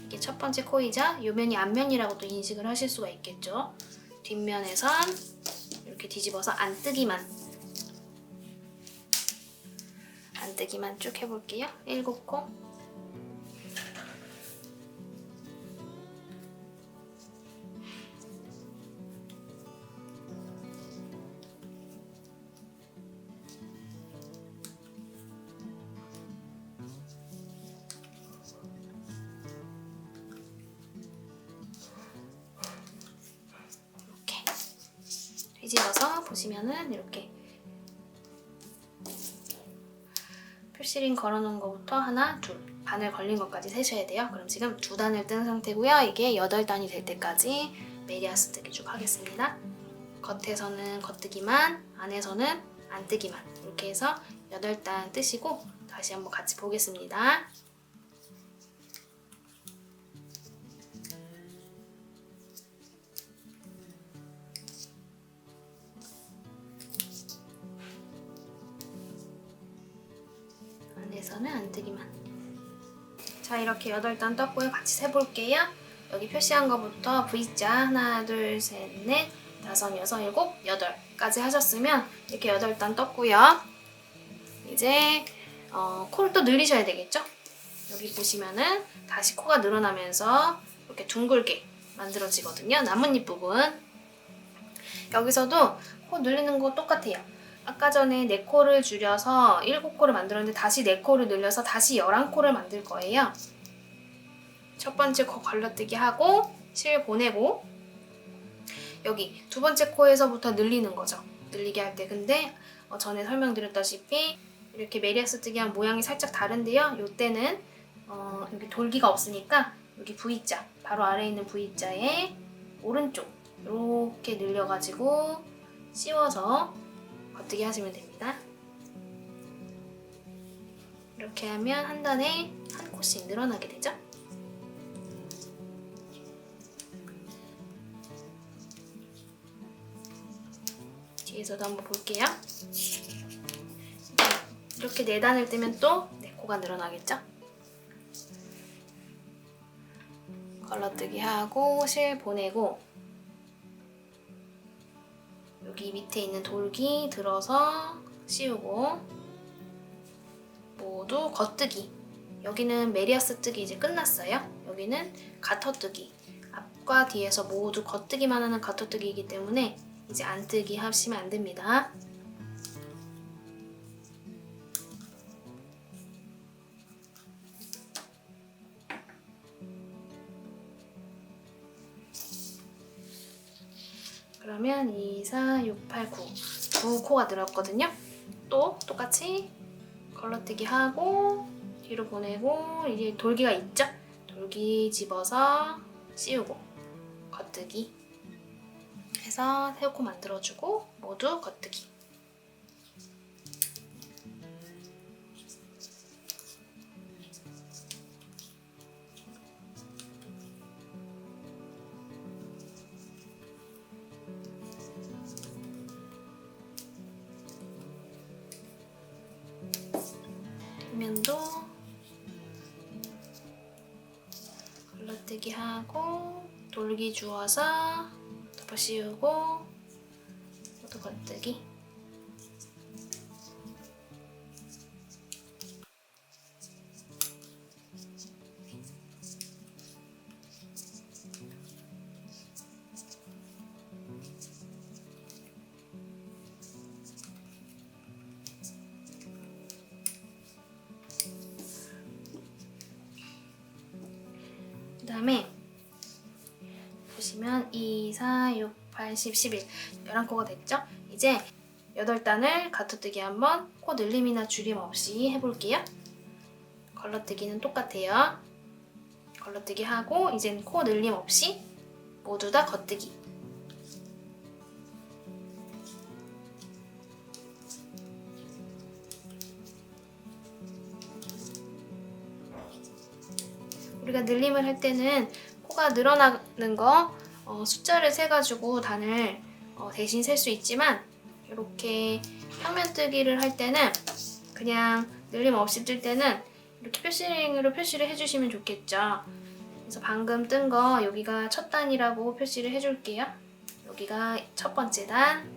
이게 첫 번째 코이자 요면이 앞면이라고 또 인식을 하실 수가 있겠죠. 뒷면에선 이렇게 뒤집어서 안뜨기만 쭉 해볼게요. 7코. 뒤집어서 보시면은 이렇게 표시링 걸어놓은 거부터 하나, 둘, 바늘 걸린 것까지 세셔야 돼요. 그럼 지금 2단을 뜬 상태고요. 이게 8단이 될 때까지 메리아스 뜨기 쭉 하겠습니다. 겉에서는 겉뜨기만, 안에서는 안 뜨기만. 이렇게 해서 8단 뜨시고 다시 한번 같이 보겠습니다. 안에서는 안 뜨기만. 자, 이렇게 8단 떴고요. 같이 세볼게요. 여기 표시한 거부터 V자 하나, 둘, 셋, 넷, 다섯, 여섯, 일곱, 8까지 하셨으면 이렇게 8단 떴고요. 이제 코를 또 늘리셔야 되겠죠? 여기 보시면은 다시 코가 늘어나면서 이렇게 둥글게 만들어지거든요. 나뭇잎 부분. 여기서도 코 늘리는 거 똑같아요. 아까 전에 4코를 줄여서 7코를 만들었는데 다시 4코를 늘려서 다시 11코를 만들 거예요. 첫 번째 코 걸러뜨기 하고 실 보내고 여기 두 번째 코에서부터 늘리는 거죠. 늘리게 할 때. 근데 전에 설명드렸다시피 이렇게 메리아스 뜨기랑 모양이 살짝 다른데요. 이때는 여기 돌기가 없으니까 여기 V자, 바로 아래에 있는 V자에 오른쪽 이렇게 늘려가지고 씌워서 겉뜨기 하시면 됩니다. 이렇게 하면 한 단에 한 코씩 늘어나게 되죠. 뒤에서도 한번 볼게요. 이렇게 4단을 뜨면 또 4코가 늘어나겠죠? 걸러뜨기 하고 실 보내고 여기 밑에 있는 돌기 들어서 씌우고 모두 겉뜨기. 여기는 메리아스 뜨기 이제 끝났어요. 여기는 가터뜨기. 앞과 뒤에서 모두 겉뜨기만 하는 가터뜨기이기 때문에 이제 안뜨기 하시면 안 됩니다. 그러면 2, 4, 6, 8, 9 9코가 늘었거든요. 또 똑같이 걸러뜨기 하고 뒤로 보내고 이제 돌기가 있죠? 돌기 집어서 씌우고 겉뜨기 해서 3코 만들어주고 모두 겉뜨기. 뒷면도 걸러뜨기 하고 돌기 주워서 덮어 씌우고 모두 겉뜨기. 그 다음에 보시면 2, 4, 6, 8, 10, 11 11코가 됐죠? 이제 8단을 가터뜨기 한번 코 늘림이나 줄임 없이 해볼게요. 걸러뜨기는 똑같아요. 걸러뜨기 하고 이젠 코 늘림 없이 모두 다 겉뜨기. 우리가 늘림을 할 때는 코가 늘어나는 거 숫자를 세가지고 단을 대신 셀 수 있지만 이렇게 평면 뜨기를 할 때는 그냥 늘림 없이 뜰 때는 이렇게 표시링으로 표시를 해주시면 좋겠죠. 그래서 방금 뜬 거 여기가 첫 단이라고 표시를 해줄게요. 여기가 첫 번째 단,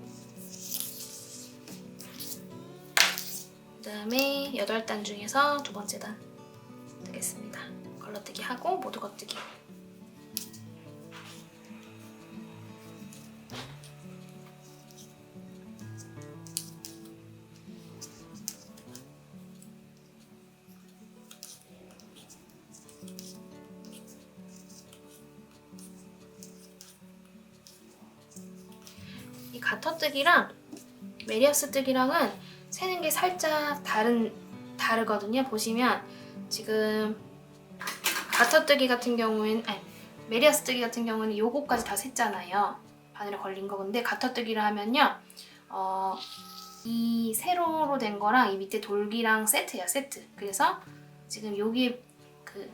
그 다음에 8단 중에서 두 번째 단 뜨겠습니다. 걸러뜨기 하고 모두 겉뜨기. 이 가터뜨기랑 메리아스 뜨기랑은 세는 게 살짝 다르거든요. 보시면 지금 가터뜨기 같은 경우에는 메리아스 뜨기 같은 경우는 요거까지 다 셌잖아요. 바늘에 걸린 거. 근데 가터뜨기를 하면요 이 세로로 된 거랑 이 밑에 돌기랑 세트야, 세트. 그래서 지금 여기 그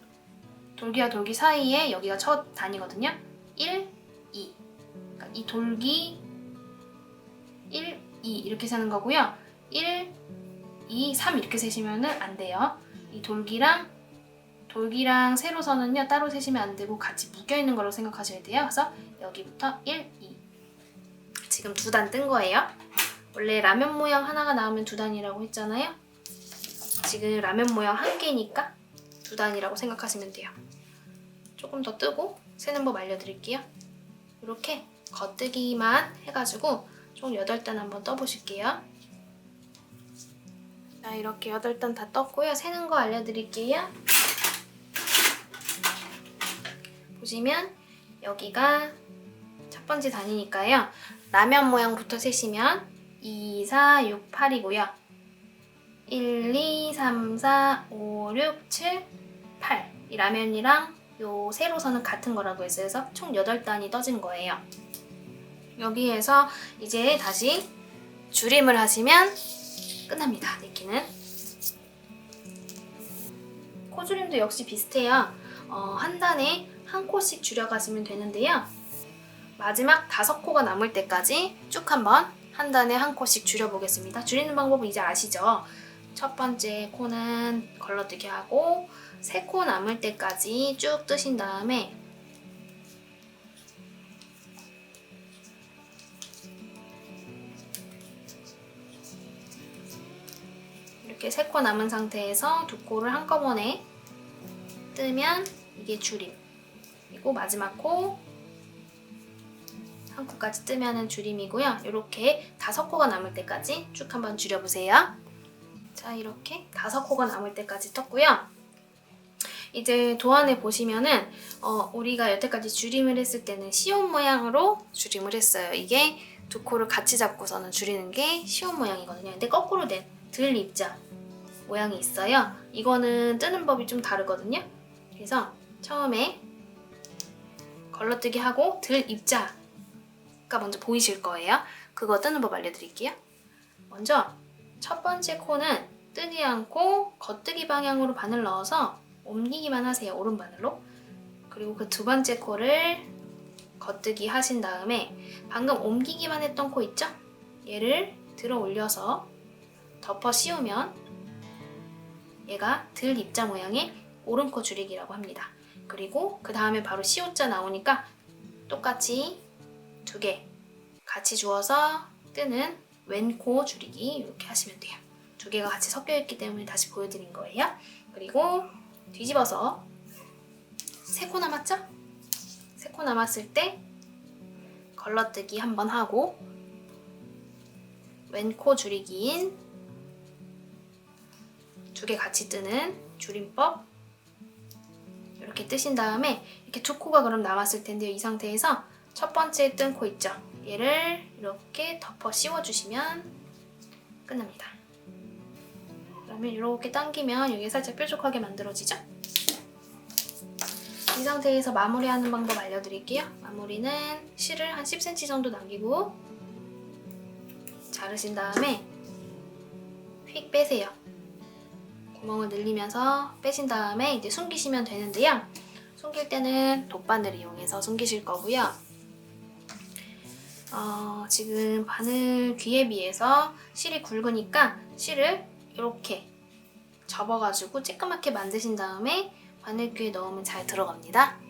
돌기와 돌기 사이에 여기가 첫 단위거든요. 1, 2. 그러니까 이 돌기 1, 2 이렇게 세는 거고요. 1, 2, 3 이렇게 세시면 안 돼요. 이 돌기랑 세로선은요 따로 세시면 안 되고 같이 묶여 있는 거라고 생각하셔야 돼요. 그래서 여기부터 1, 2. 지금 2단 뜬 거예요. 원래 라면 모양 하나가 나오면 2단이라고 했잖아요. 지금 라면 모양 1개니까 2단이라고 생각하시면 돼요. 조금 더 뜨고 세는 법 알려드릴게요. 이렇게 겉뜨기만 해가지고 총 8단 한번 떠보실게요. 자, 이렇게 8단 다 떴고요. 세는 거 알려드릴게요. 보시면 여기가 첫 번째 단위니까요. 라면 모양부터 세시면 2, 4, 6, 8이고요. 1, 2, 3, 4, 5, 6, 7, 8. 이 라면이랑 요 세로선은 같은 거라고 했어요. 그래서 총 8단이 떠진 거예요. 여기에서 이제 다시 줄임을 하시면 끝납니다. 네키는. 코줄임도 역시 비슷해요. 한 단에 한 코씩 줄여가시면 되는데요. 마지막 5코가 남을 때까지 쭉 한번 한 단에 한 코씩 줄여보겠습니다. 줄이는 방법은 이제 아시죠? 첫 번째 코는 걸러뜨기 하고 3코 남을 때까지 쭉 뜨신 다음에 이렇게 3코 남은 상태에서 2코를 한꺼번에 뜨면 이게 줄임. 그리고 마지막 코 한 코까지 뜨면 줄임이고요. 이렇게 5코가 남을 때까지 쭉 한번 줄여보세요. 자, 이렇게 5코가 남을 때까지 떴고요. 이제 도안에 보시면은 우리가 여태까지 줄임을 했을 때는 시옷 모양으로 줄임을 했어요. 이게 2코를 같이 잡고서는 줄이는 게 시옷 모양이거든요. 근데 거꾸로 된 들 입자 모양이 있어요. 이거는 뜨는 법이 좀 다르거든요. 그래서 처음에 걸러뜨기 하고 들 입자가 먼저 보이실 거예요. 그거 뜨는 법 알려드릴게요. 먼저 첫 번째 코는 뜨지 않고 겉뜨기 방향으로 바늘 넣어서 옮기기만 하세요. 오른 바늘로. 그리고 그 2번째 코를 겉뜨기 하신 다음에 방금 옮기기만 했던 코 있죠? 얘를 들어 올려서 덮어 씌우면 얘가 들 입자 모양의 오른 코 줄이기라고 합니다. 그리고 그 다음에 바로 시옷자 나오니까 똑같이 2개 같이 주어서 뜨는 왼 코 줄이기 이렇게 하시면 돼요. 2개가 같이 섞여 있기 때문에 다시 보여드린 거예요. 그리고 뒤집어서 3코 남았죠? 3코 남았을 때 걸러뜨기 한번 하고 왼 코 줄이기인 2개 같이 뜨는 줄임법 이렇게 뜨신 다음에 이렇게 2코가 그럼 남았을 텐데요. 이 상태에서 첫 번째 뜬 코 있죠? 얘를 이렇게 덮어 씌워주시면 끝납니다. 그러면 이렇게 당기면 여기 살짝 뾰족하게 만들어지죠? 이 상태에서 마무리하는 방법 알려드릴게요. 마무리는 실을 한 10cm 정도 남기고 자르신 다음에 휙 빼세요. 구멍을 늘리면서 빼신 다음에 이제 숨기시면 되는데요. 숨길 때는 돗바늘 이용해서 숨기실 거고요. 지금 바늘 귀에 비해서 실이 굵으니까 실을 이렇게 접어가지고 쬐끄맣게 만드신 다음에 바늘 귀에 넣으면 잘 들어갑니다.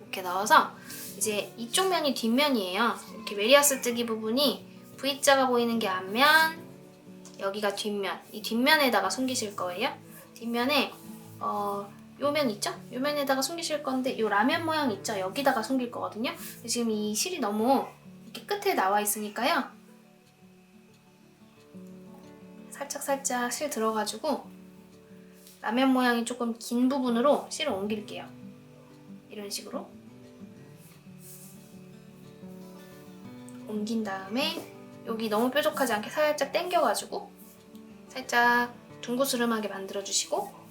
이렇게 넣어서 이제 이쪽 면이 뒷면이에요. 이렇게 메리아스 뜨기 부분이 V자가 보이는 게 앞면, 여기가 뒷면. 이 뒷면에다가 숨기실 거예요. 뒷면에 요 면 있죠? 요 면에다가 숨기실 건데 요 라면 모양 있죠? 여기다가 숨길 거거든요. 지금 이 실이 너무 이렇게 끝에 나와 있으니까요. 살짝 실 들어가지고 라면 모양이 조금 긴 부분으로 실을 옮길게요. 이런 식으로 옮긴 다음에 여기 너무 뾰족하지 않게 살짝 당겨가지고 살짝 둥그스름하게 만들어주시고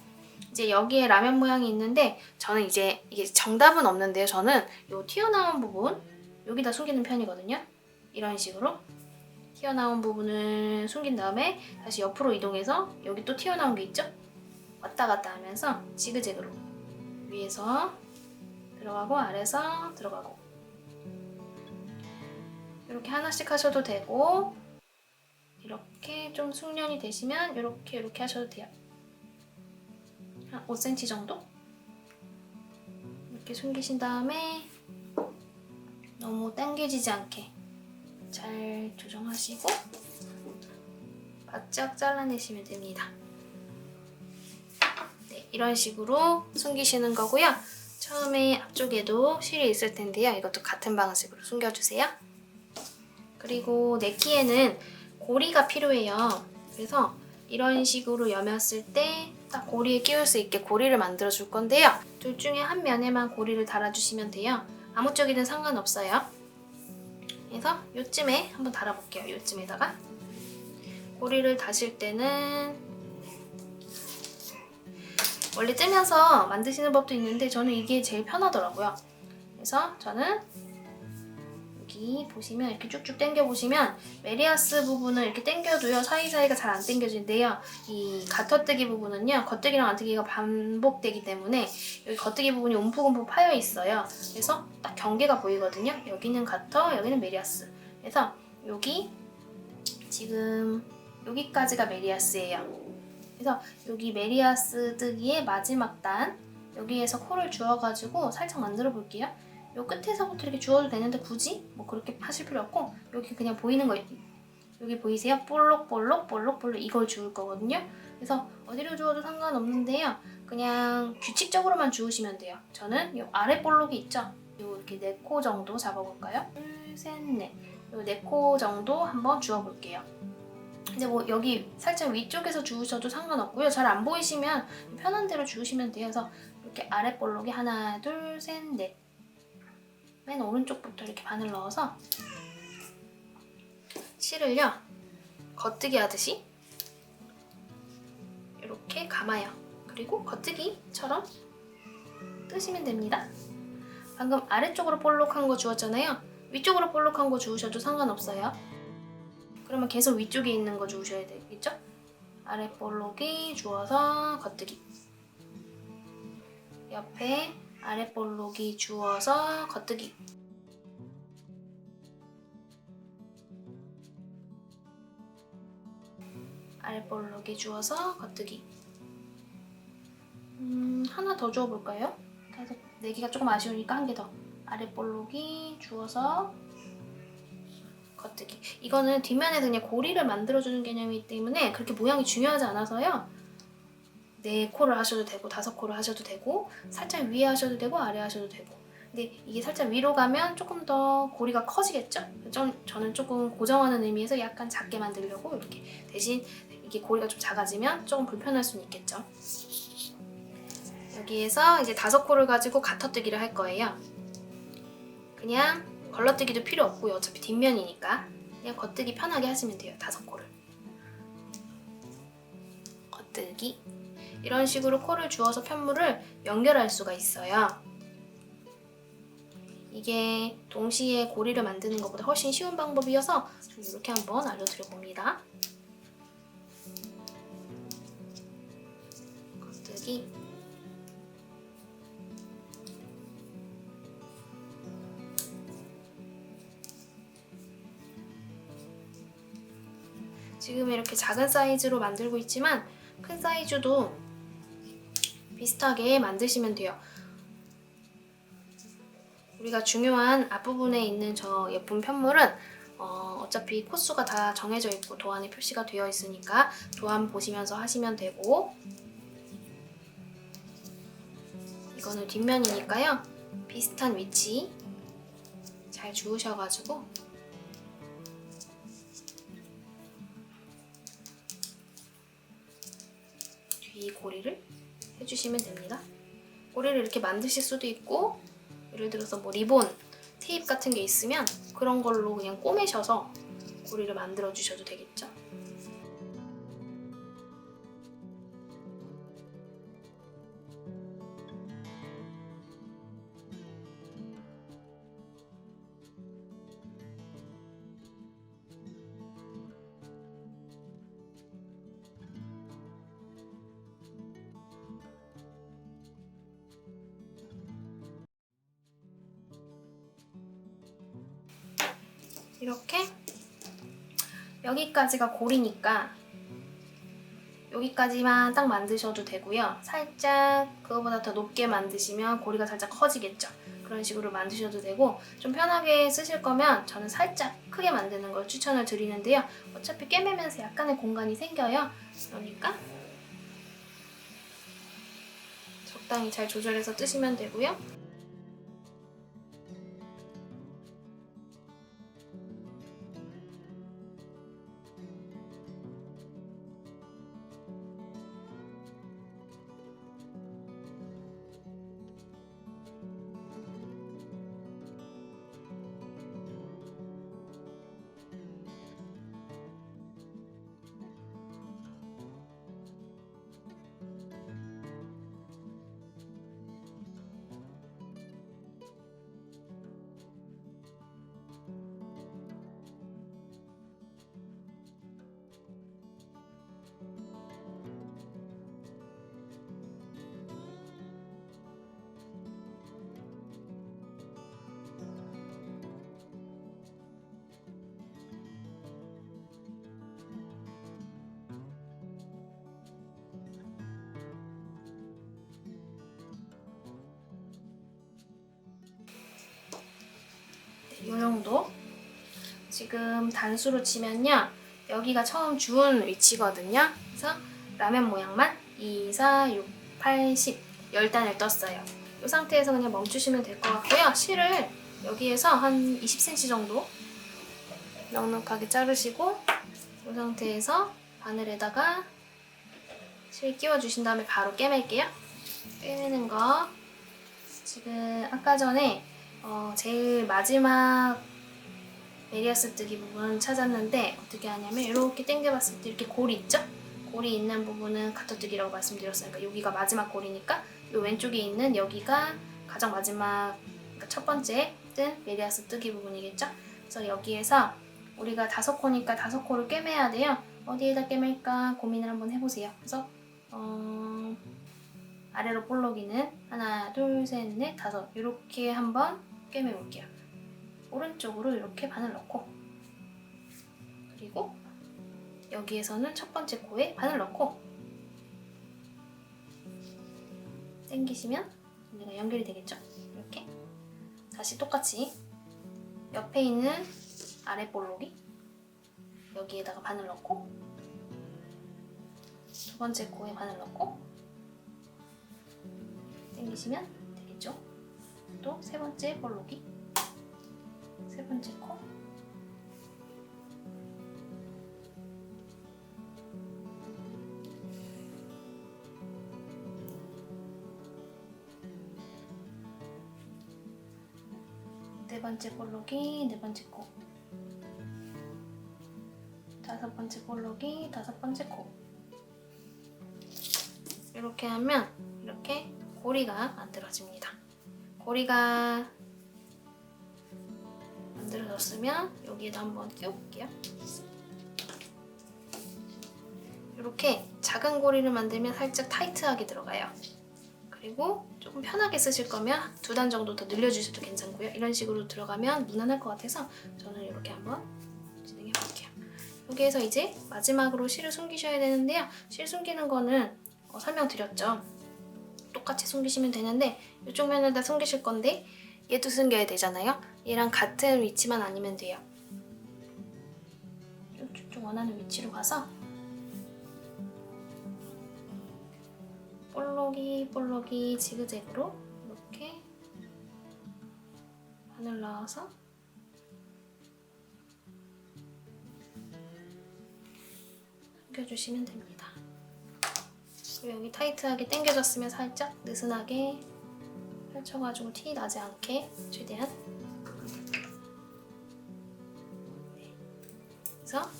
이제 여기에 라면 모양이 있는데 저는 이제 이게 정답은 없는데요. 저는 요 튀어나온 부분 여기다 숨기는 편이거든요. 이런 식으로 튀어나온 부분을 숨긴 다음에 다시 옆으로 이동해서 여기 또 튀어나온 게 있죠? 왔다 갔다 하면서 지그재그로 위에서 들어가고 아래에서 들어가고 이렇게 하나씩 하셔도 되고 이렇게 좀 숙련이 되시면 이렇게 하셔도 돼요. 한 5cm 정도? 이렇게 숨기신 다음에 너무 당겨지지 않게 잘 조정하시고 바짝 잘라내시면 됩니다. 네, 이런 식으로 숨기시는 거고요. 처음에 앞쪽에도 실이 있을 텐데요. 이것도 같은 방식으로 숨겨주세요. 그리고 네키에는 고리가 필요해요. 그래서 이런 식으로 여몄을 때 딱 고리에 끼울 수 있게 고리를 만들어 줄 건데요. 둘 중에 한 면에만 고리를 달아주시면 돼요. 아무 쪽이든 상관없어요. 그래서 요쯤에 한번 달아볼게요. 요쯤에다가 고리를 다실 때는 원래 뜨면서 만드시는 법도 있는데 저는 이게 제일 편하더라고요. 그래서 저는 여기 보시면 이렇게 쭉쭉 당겨 보시면 메리아스 부분을 이렇게 당겨도요 사이사이가 잘 안 당겨지는데요. 이 가터뜨기 부분은요 겉뜨기랑 안뜨기가 반복되기 때문에 여기 겉뜨기 부분이 움푹움푹 파여 있어요. 그래서 딱 경계가 보이거든요. 여기는 가터, 여기는 메리아스. 그래서 여기 지금 여기까지가 메리아스예요. 그래서 여기 메리아스 뜨기의 마지막 단 여기에서 코를 주어가지고 살짝 만들어 볼게요. 요 끝에서부터 이렇게 주어도 되는데 굳이 뭐 그렇게 하실 필요 없고 여기 그냥 보이는 거 여기 보이세요? 볼록볼록 볼록볼록 이걸 주울 거거든요. 그래서 어디로 주어도 상관없는데요. 그냥 규칙적으로만 주우시면 돼요. 저는 요 아래 볼록이 있죠? 요 이렇게 4코 정도 잡아볼까요? 둘, 셋, 넷. 요 4코 정도 한번 주워볼게요. 근데 뭐 여기 살짝 위쪽에서 주우셔도 상관없고요. 잘 안 보이시면 편한 대로 주우시면 돼요. 그래서 이렇게 아래 볼록이 하나, 둘, 셋, 넷. 맨 오른쪽부터 이렇게 반을 넣어서 실을요 겉뜨기 하듯이 이렇게 감아요. 그리고 겉뜨기처럼 뜨시면 됩니다. 방금 아래쪽으로 볼록한 거 주웠잖아요. 위쪽으로 볼록한 거 주우셔도 상관없어요. 그러면 계속 위쪽에 있는 거 주우셔야 되겠죠? 아래 볼록이 주워서 겉뜨기, 옆에 아래 볼록이 주워서 겉뜨기, 아래 볼록이 주워서 겉뜨기. 하나 더 주워볼까요? 4개가 조금 아쉬우니까 한 개 더. 아래 볼록이 주워서 겉뜨기. 이거는 뒷면에서 그냥 고리를 만들어주는 개념이기 때문에 그렇게 모양이 중요하지 않아서요. 4코를 하셔도 되고 5코를 하셔도 되고 살짝 위에 하셔도 되고 아래 하셔도 되고. 근데 이게 살짝 위로 가면 조금 더 고리가 커지겠죠? 저는 조금 고정하는 의미에서 약간 작게 만들려고 이렇게 대신 이게 고리가 좀 작아지면 조금 불편할 수는 있겠죠. 여기에서 이제 5코를 가지고 가터뜨기를 할 거예요. 그냥 걸러뜨기도 필요 없고요. 어차피 뒷면이니까 그냥 겉뜨기 편하게 하시면 돼요. 5코를. 겉뜨기. 이런 식으로 코를 주어서 편물을 연결할 수가 있어요. 이게 동시에 고리를 만드는 것보다 훨씬 쉬운 방법이어서 이렇게 한번 알려드려 봅니다. 겉뜨기. 지금 이렇게 작은 사이즈로 만들고 있지만 큰 사이즈도 비슷하게 만드시면 돼요. 우리가 중요한 앞부분에 있는 저 예쁜 편물은 어차피 코수가 다 정해져 있고 도안에 표시가 되어 있으니까 도안 보시면서 하시면 되고, 이거는 뒷면이니까요. 비슷한 위치 잘 주우셔가지고 뒤 고리를 해주시면 됩니다. 고리를 이렇게 만드실 수도 있고 예를 들어서 뭐 리본, 테이프 같은 게 있으면 그런 걸로 그냥 꼬매셔서 고리를 만들어 주셔도 되겠죠. 이렇게 여기까지가 고리니까 여기까지만 딱 만드셔도 되고요. 살짝 그거보다 더 높게 만드시면 고리가 살짝 커지겠죠. 그런 식으로 만드셔도 되고, 좀 편하게 쓰실 거면 저는 살짝 크게 만드는 걸 추천을 드리는데요. 어차피 꿰매면서 약간의 공간이 생겨요. 그러니까 적당히 잘 조절해서 뜨시면 되고요. 이 정도. 지금 단수로 치면요, 여기가 처음 주운 위치거든요. 그래서 라면 모양만 2, 4, 6, 8, 10 10단을 떴어요. 이 상태에서 그냥 멈추시면 될 것 같고요. 실을 여기에서 한 20cm 정도 넉넉하게 자르시고, 이 상태에서 바늘에다가 실 끼워주신 다음에 바로 꿰맬게요. 꿰매는 거 지금 아까 전에 제일 마지막 메리아스 뜨기 부분 찾았는데, 어떻게 하냐면 이렇게 당겨봤을 때 이렇게 골이 있죠? 골이 있는 부분은 가터뜨기라고 말씀드렸으니까 여기가 마지막 골이니까 이 왼쪽에 있는 여기가 가장 마지막, 그러니까 첫 번째 뜬 메리아스 뜨기 부분이겠죠? 그래서 여기에서 우리가 5코니까 5코를 꿰매야 돼요. 어디에다 꿰맬까 고민을 한번 해보세요. 그래서 아래로 볼록이는 하나, 둘, 셋, 넷, 5 이렇게 한번 꿰매 볼게요. 오른쪽으로 이렇게 바늘 넣고, 그리고 여기에서는 첫 번째 코에 바늘 넣고 당기시면 얘가 연결이 되겠죠? 이렇게 다시 똑같이 옆에 있는 아래 볼록이 여기에다가 바늘 넣고, 두 번째 코에 바늘 넣고 당기시면 되겠죠? 또 세 번째 볼록이, 세 번째 코, 네 번째 볼록이, 네 번째 코, 다섯 번째 볼록이, 다섯 번째 코. 이렇게 하면 이렇게 고리가 만들어집니다. 고리가 만들어졌으면 여기에다 한번 끼워볼게요. 이렇게 작은 고리를 만들면 살짝 타이트하게 들어가요. 그리고 조금 편하게 쓰실 거면 2단 정도 더 늘려주셔도 괜찮고요. 이런 식으로 들어가면 무난할 것 같아서 저는 이렇게 한번 진행해 볼게요. 여기에서 이제 마지막으로 실을 숨기셔야 되는데요. 실 숨기는 거는 설명드렸죠. 똑같이 숨기시면 되는데 이쪽 면에다 숨기실 건데 얘도 숨겨야 되잖아요. 얘랑 같은 위치만 아니면 돼요. 쭉 원하는 위치로 가서 볼록이 지그재그로 이렇게 바늘 넣어서 숨겨주시면 됩니다. 그리고 여기 타이트하게 당겨졌으면 살짝 느슨하게 펼쳐가지고 티 나지 않게 최대한. 네. 그래서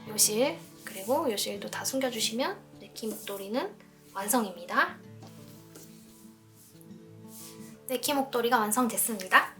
요 실, 그리고 요 실도 다 숨겨주시면 네키 목도리는 완성입니다. 네키 목도리가 완성됐습니다.